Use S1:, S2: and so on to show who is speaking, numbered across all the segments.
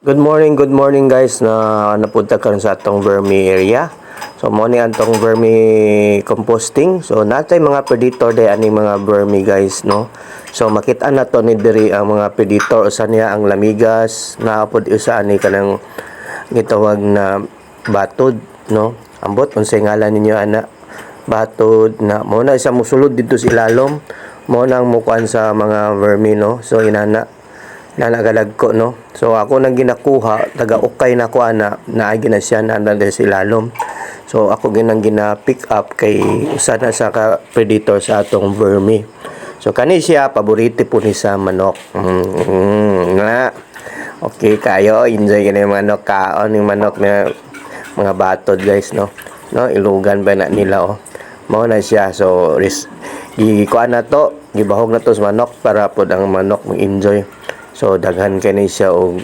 S1: Good morning guys na napunta karon sa atong vermi area. So mo ni atong vermi composting. So natay mga predator day ani mga vermi guys no. So makita na to ni diri ang mga predator usa niya ang lamigas, naapod usa ani kanang gitawag na batod no. Ambot unsay ngalan ninyo ana? Batod na mo na isa mosulod dito sa ilalom. Mo nang mukuan sa mga vermi no. So inana na nagalag ko no. So ako nang ginakuha taga-ukay na ko ana naagi na siya na sa ilalom. So ako ginang gina-pick up kay usa na sa ka predator sa atong vermi. So kani siya paborito po ni sa manok. Na. Okay kayo enjoy kini manok kaon ni manok na mga batod guys no. No ilugan ba na nila oh. Mao na siya so gikuan na to gibahog na to sa manok para pod ang manok mag-enjoy. So daghan kani siya og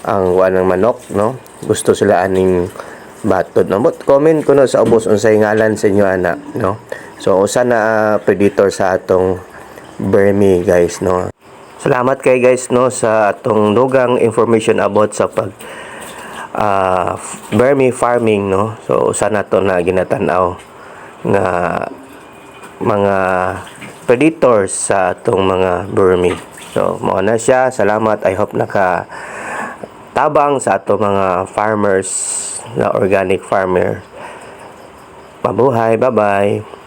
S1: ang kuan ng manok no. Gusto sila aning batod no. But comment ko no sa ubos unsay ngalan sa inyo ana no. So usa na predator sa atong vermi guys no. Salamat kay guys no sa atong dugang information about sa pag vermi farming no. So usa na to na ginatan-aw nga mga predators sa atong mga vermi. So, mao na siya. Salamat. I hope tabang sa ato mga farmers na organic farmer. Mabuhay. Bye-bye.